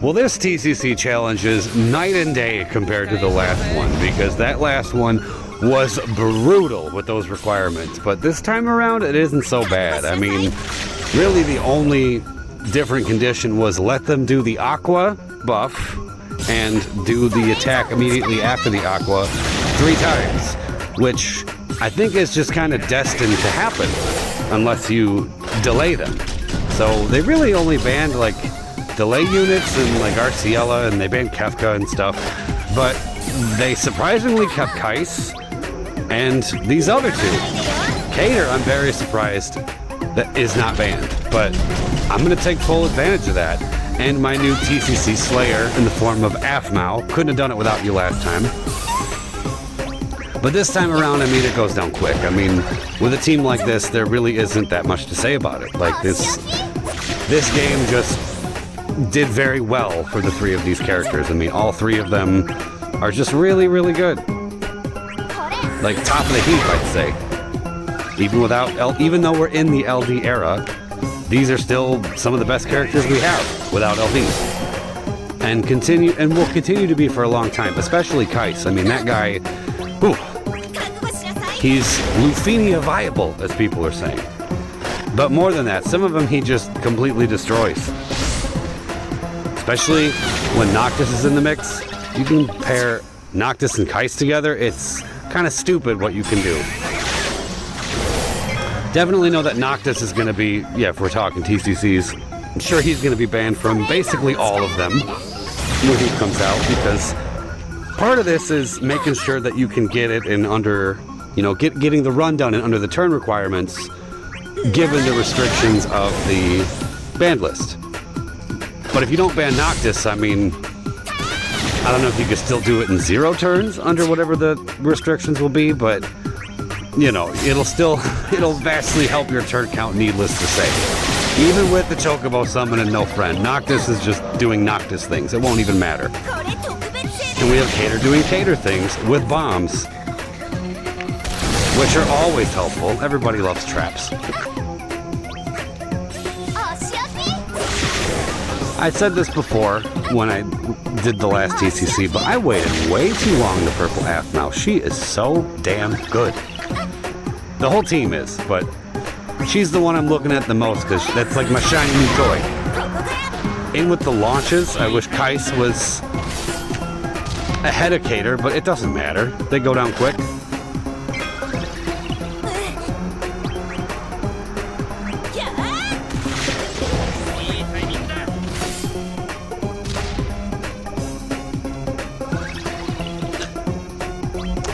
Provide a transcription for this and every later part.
Well, this TCC challenge is night and day compared to the last one, because that last one was brutal with those requirements. But this time around, it isn't so bad. I mean, really the only different condition was let them do the aqua buff and do the attack immediately after the aqua 3 times, which I think is just kind of destined to happen unless you delay them. So they really only banned like delay units and like Arciella, and they banned Kefka and stuff, but they surprisingly kept Keiss and these other 2. Kater, I'm very surprised that is not banned, but I'm going to take full advantage of that. And my new TCC Slayer in the form of Aphmau. Couldn't have done it without you last time. But this time around, I mean, it goes down quick. I mean, with a team like this, there really isn't that much to say about it. Like, this game just did very well for the 3 of these characters. I mean, all 3 of them are just really, really good. Like, top of the heap, I'd say. Even though we're in the LD era, these are still some of the best characters we have without LDs. And will continue to be for a long time, especially Keiss. I mean, that guy, whew, he's Lufinia viable, as people are saying. But more than that, some of them he just completely destroys. Especially when Noctis is in the mix. You can pair Noctis and Keiss together. It's kind of stupid what you can do. Definitely know that Noctis is going to be, yeah, if we're talking TCCs, I'm sure he's going to be banned from basically all of them when he comes out, because part of this is making sure that you can get it in under, you know, getting the run done and under the turn requirements, given the restrictions of the banned list. But if you don't ban Noctis, I mean, I don't know if you can still do it in 0 turns under whatever the restrictions will be, but you know, it'll vastly help your turn count, needless to say. Even with the Chocobo summon and no friend, Noctis is just doing Noctis things. It won't even matter. And we have Kater doing Kater things with bombs, which are always helpful. Everybody loves traps. I said this before when I did the last TCC, but I waited way too long to purple Aphmau. She is so damn good. The whole team is, but she's the one I'm looking at the most because that's like my shiny new toy. In with the launches, I wish Keiss was ahead of Kater, but it doesn't matter. They go down quick.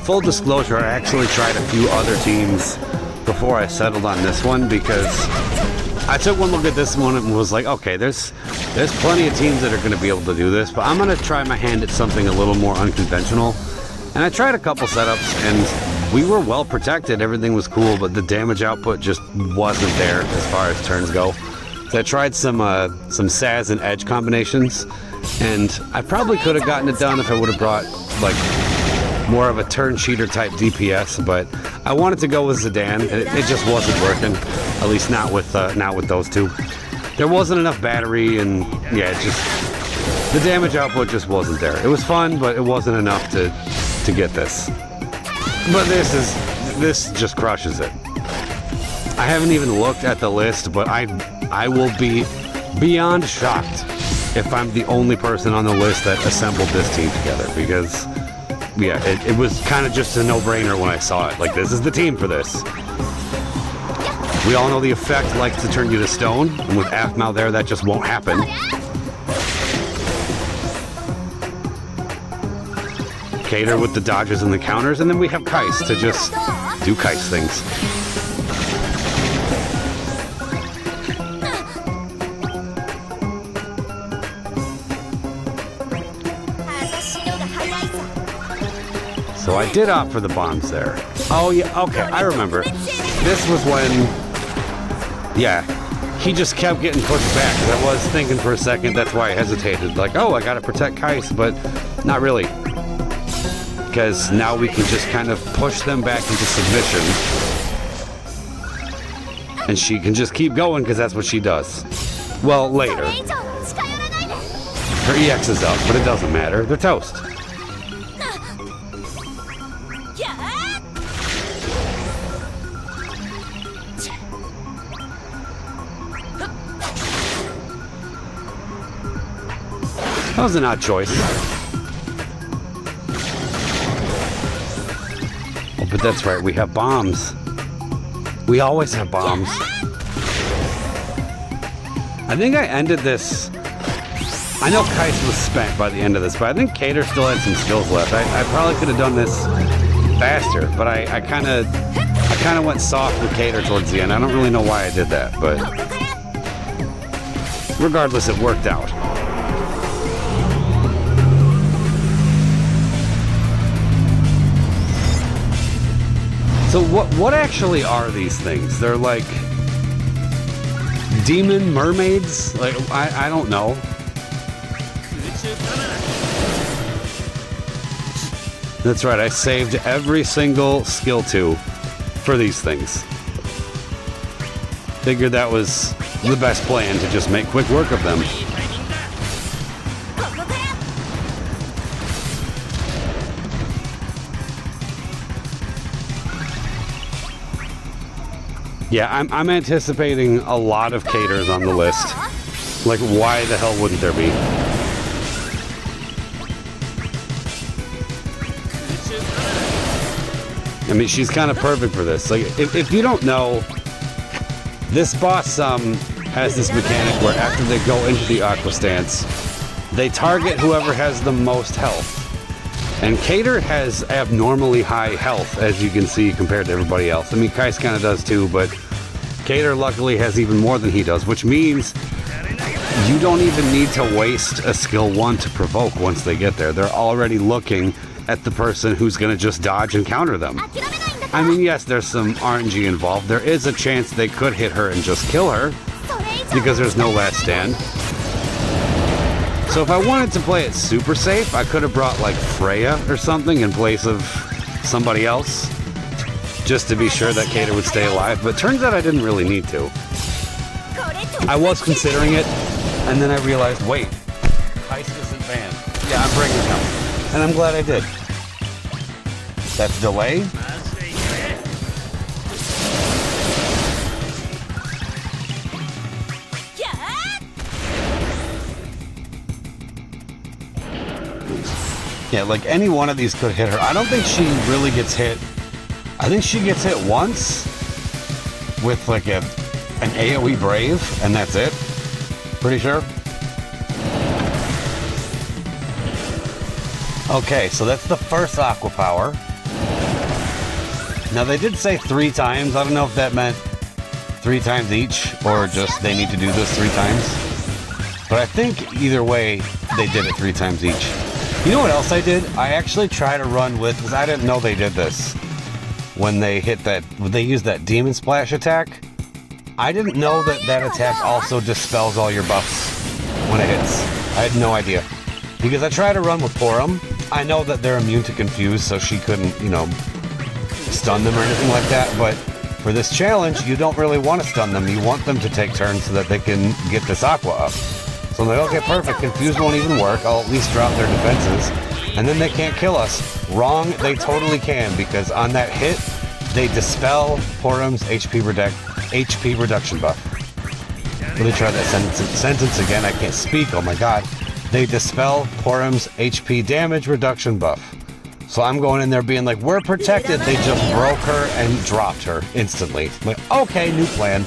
Full disclosure, I actually tried a few other teams before I settled on this one, because I took one look at this one and was like, okay, there's plenty of teams that are going to be able to do this, but I'm going to try my hand at something a little more unconventional. And I tried a couple setups, and we were well protected. Everything was cool, but the damage output just wasn't there as far as turns go. So I tried some Saz and Edge combinations, and I probably could have gotten it done if I would have brought like more of a turn cheater type DPS, but I wanted to go with Zidane, and it just wasn't working. At least not with those 2. There wasn't enough battery, and yeah, the damage output just wasn't there. It was fun, but it wasn't enough to get this. But this just crushes it. I haven't even looked at the list, but I will be beyond shocked if I'm the only person on the list that assembled this team together, because yeah, it was kind of just a no-brainer when I saw it. Like, this is the team for this. We all know the effect likes to turn you to stone, and with Aphmau there, that just won't happen. Kater with the dodges and the counters, and then we have Keiss to just do Keiss things. So I did opt for the bombs there. Oh yeah, okay, I remember. This was when, yeah, he just kept getting pushed back. I was thinking for a second, that's why I hesitated. Like, oh, I gotta protect Keiss, but not really. Because now we can just kind of push them back into submission. And she can just keep going, because that's what she does. Well, later. Her EX is up, but it doesn't matter. They're toast. That was an odd choice. Oh, but that's right, we have bombs. We always have bombs. I think I ended this... I know Keiss was spent by the end of this, but I think Kater still had some skills left. I probably could have done this faster, but I kind of went soft with Kater towards the end. I don't really know why I did that, but... regardless, it worked out. So what actually are these things? They're like demon mermaids? Like I don't know. That's right, I saved every single skill 2 for these things. Figured that was the best plan, to just make quick work of them. Yeah, I'm anticipating a lot of Katers on the list. Like, why the hell wouldn't there be? I mean, she's kind of perfect for this. Like, if you don't know, this boss has this mechanic where after they go into the Aqua stance, they target whoever has the most health. And Kater has abnormally high health, as you can see, compared to everybody else. I mean, Keiss kind of does too, but Kater luckily has even more than he does, which means you don't even need to waste a skill 1 to provoke once they get there. They're already looking at the person who's going to just dodge and counter them. I mean, yes, there's some RNG involved. There is a chance they could hit her and just kill her, because there's no last stand. So if I wanted to play it super safe, I could have brought like Freya or something in place of somebody else, just to be sure that Kater would stay alive, but turns out I didn't really need to. I was considering it, and then I realized, wait, Keiss isn't banned. Yeah, I'm bringing him, and I'm glad I did. That's delay. Yeah, like any one of these could hit her. I don't think she really gets hit. I think she gets hit once with like an AoE Brave, and that's it. Pretty sure. Okay, so that's the first Aqua Power. Now they did say 3 times. I don't know if that meant 3 times each, or just they need to do this 3 times. But I think either way, they did it 3 times each. You know what else I did? I actually tried to run with, because I didn't know they did this. When they hit that, when they use that Demon Splash attack, I didn't know that that attack also dispels all your buffs when it hits. I had no idea. Because I tried to run with Porum. I know that they're immune to Confuse, so she couldn't, you know, stun them or anything like that, but for this challenge, you don't really want to stun them. You want them to take turns so that they can get this Aqua up. So I'm like, okay, perfect, Confuse won't even work. I'll at least drop their defenses. And then they can't kill us. Wrong, they totally can, because on that hit, they dispel Porum's HP reduction buff. Let me try that sentence again. I can't speak, oh my god. They dispel Porum's HP damage reduction buff. So I'm going in there being like, we're protected. They just broke her and dropped her instantly. I'm like, okay, new plan.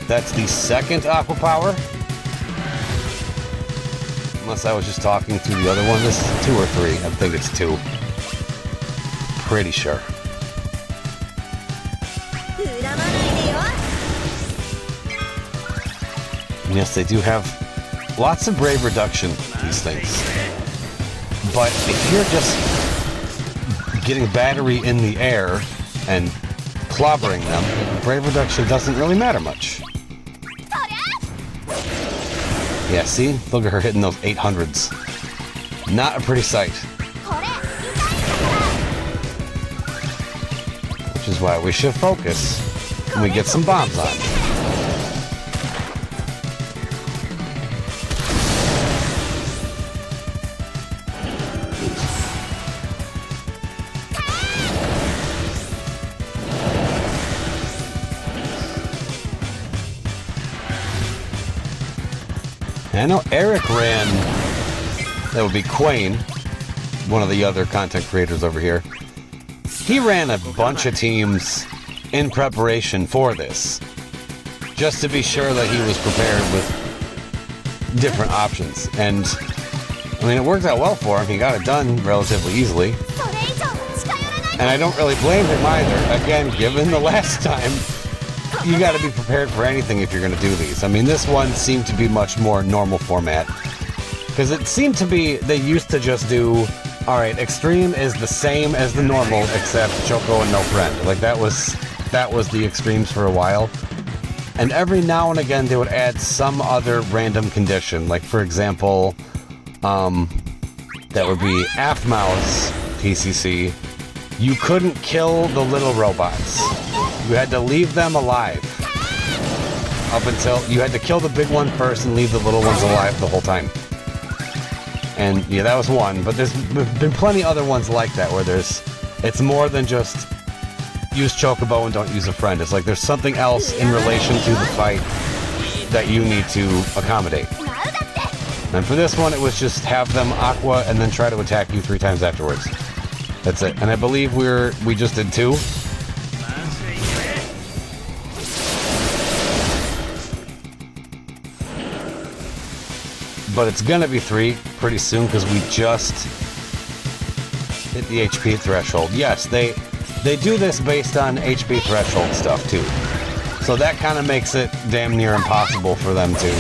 That's the second Aqua Power. Unless I was just talking through the other one. This is 2 or 3. I think it's 2. Pretty sure. And yes, they do have lots of Brave reduction, these things. But if you're just getting battery in the air and clobbering them, Brave reduction doesn't really matter much. Yeah, see? Look at her hitting those 800s. Not a pretty sight. Which is why we should focus when we get some bombs on. I know Eric ran, that would be Quayne, one of the other content creators over here. He ran a bunch of teams in preparation for this, just to be sure that he was prepared with different options. And I mean, it worked out well for him. He got it done relatively easily. And I don't really blame him either. Again, given the last time, you got to be prepared for anything if you're going to do these. I mean, this one seemed to be much more normal format. Because it seemed to be, they used to just do, alright, Extreme is the same as the normal, except Choco and no friend. Like, that was the Extremes for a while. And every now and again, they would add some other random condition. Like, for example, that would be Aphmau's TCC. You couldn't kill the little robots. You had to leave them alive. Up until you had to kill the big one first and leave the little ones alive the whole time. And yeah, that was one, but there's been plenty other ones like that where it's more than just use Chocobo and don't use a friend. It's like there's something else in relation to the fight that you need to accommodate. And for this one, it was just have them Aqua and then try to attack you 3 times afterwards. That's it. And I believe we just did 2. But it's gonna be 3 pretty soon because we just hit the HP threshold. Yes, they do this based on HP threshold stuff too. So that kind of makes it damn near impossible for them to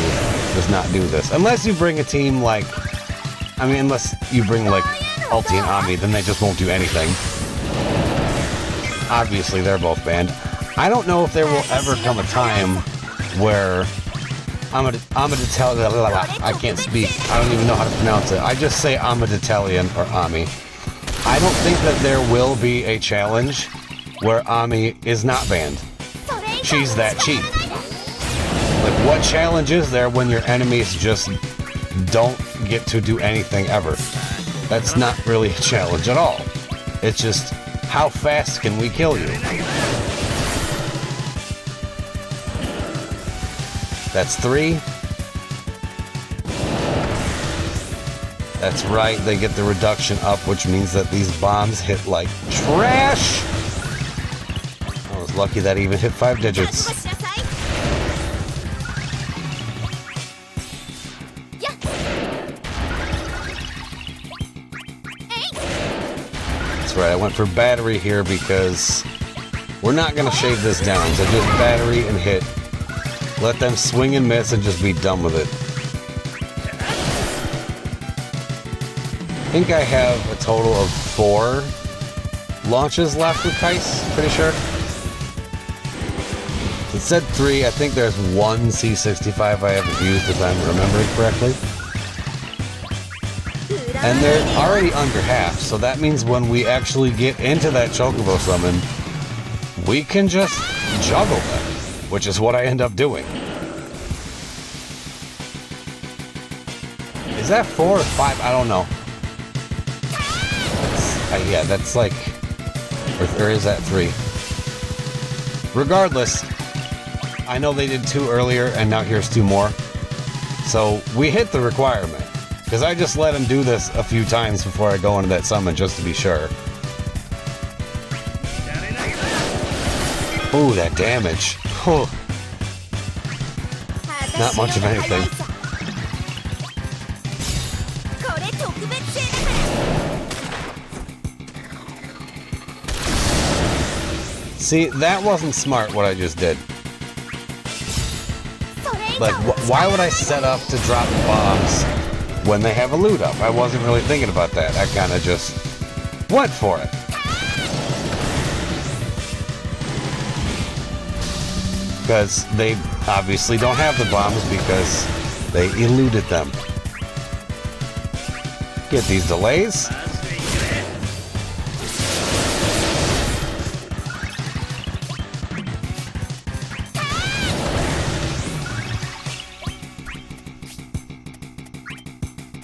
just not do this. Unless you bring a team like, I mean, unless you bring like Ulti and Ami, then they just won't do anything. Obviously, they're both banned. I don't know if there will ever come a time where I can't speak. I don't even know how to pronounce it. I just say Amaditelian or Ami. I don't think that there will be a challenge where Ami is not banned. She's that cheap. Like, what challenge is there when your enemies just don't get to do anything ever? That's not really a challenge at all. It's just, how fast can we kill you? That's 3. That's right, they get the reduction up, which means that these bombs hit like trash! I was lucky that even hit 5 digits. That's right, I went for battery here because we're not going to shave this down, so just battery and hit. Let them swing and miss and just be done with it. I think I have a total of 4 launches left with Keiss, pretty sure. It said 3, I think there's 1 C65 I haven't used if I'm remembering correctly. And they're already under half, so that means when we actually get into that Chocobo summon, we can just juggle them, which is what I end up doing. Is that 4 or 5? I don't know. Yeah, that's like... Or is that 3? Regardless, I know they did 2 earlier, and now here's 2 more. So, we hit the requirement. Because I just let him do this a few times before I go into that summon, just to be sure. Ooh, that damage. Whew. Not much of anything. See, that wasn't smart what I just did. Like, why would I set up to drop bombs when they have a loot up? I wasn't really thinking about that. I kind of just went for it. Because they obviously don't have the bombs because they eluded them. Get these delays.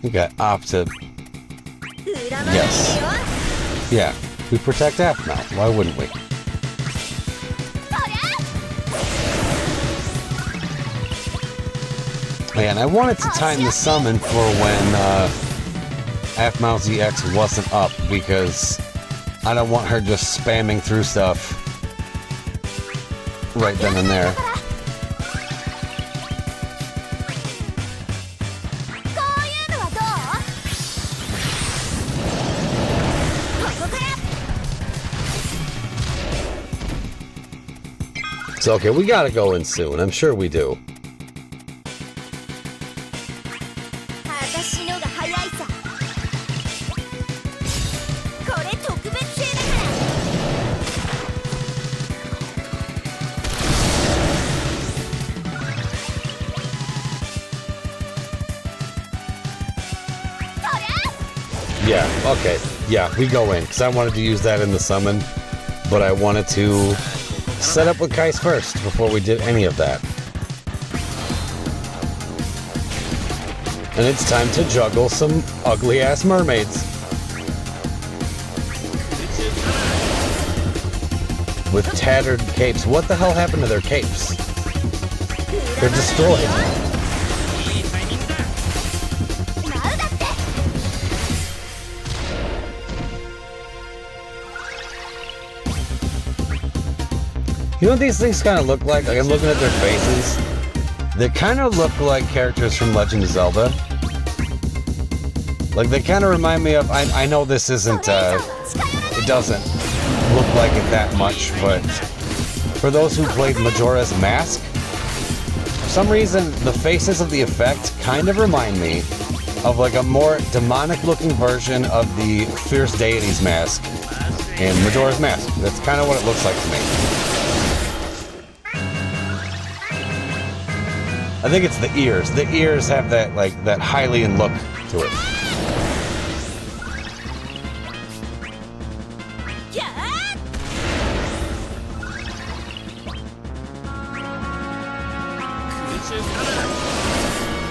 We got Opta. Yes. Yeah, we protect Aphmau. Why wouldn't we? Man, I wanted to time the summon for when Aphmau's EX wasn't up, because I don't want her just spamming through stuff right then and there. So, okay, we gotta go in soon. I'm sure we do. Yeah, okay. Yeah, we go in, because I wanted to use that in the summon, but I wanted to set up with Keiss first before we did any of that. And it's time to juggle some ugly-ass mermaids. With tattered capes. What the hell happened to their capes? They're destroyed. You know what these things kind of look like? Like, I'm looking at their faces. They kind of look like characters from Legend of Zelda. Like, they kind of remind me of... I know this isn't... it doesn't look like it that much, but... For those who played Majora's Mask, for some reason, the faces of the effect kind of remind me of, like, a more demonic-looking version of the Fierce Deity's mask in Majora's Mask. That's kind of what it looks like to me. I think it's the ears. The ears have that, like, that Hylian look to it.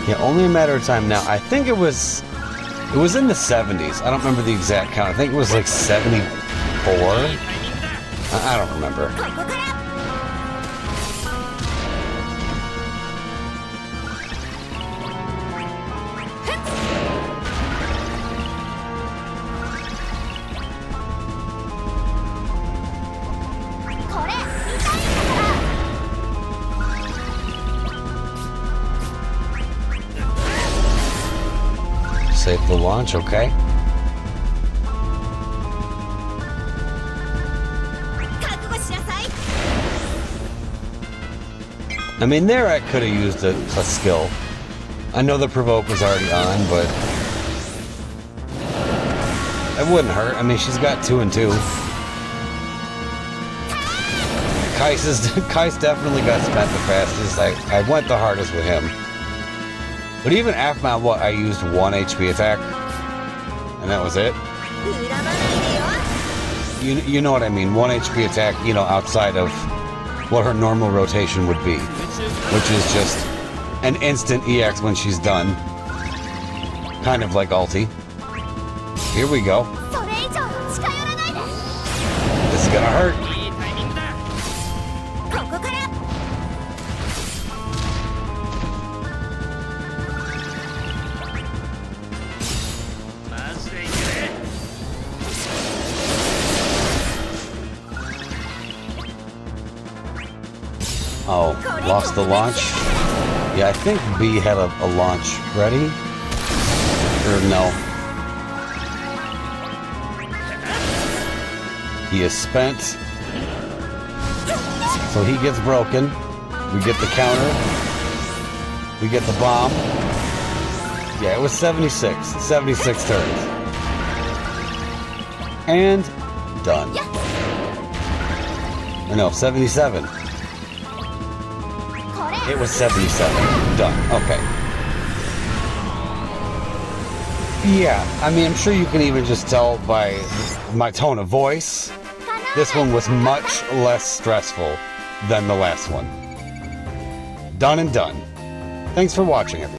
Yeah, only a matter of time now. I think it was in the 70s. I don't remember the exact count. I think it was like 74. I don't remember. Save the launch, okay. I mean, there I could have used a skill. I know the provoke was already on, but it wouldn't hurt. I mean, she's got 2 and 2. Keiss definitely got spent the fastest. I went the hardest with him. But even Aphmau, what, I used 1 HP attack, and that was it. You know what I mean, 1 HP attack, you know, outside of what her normal rotation would be, which is just an instant EX when she's done, kind of like ulti. Here we go. This is gonna hurt. Oh, lost the launch? Yeah, I think B had a launch ready. Or no. He is spent. So he gets broken. We get the counter. We get the bomb. Yeah, it was 76. 76 turns. And done. Or no, 77. It was 77. Done. Okay. Yeah, I mean, I'm sure you can even just tell by my tone of voice. This one was much less stressful than the last one. Done and done. Thanks for watching, everyone.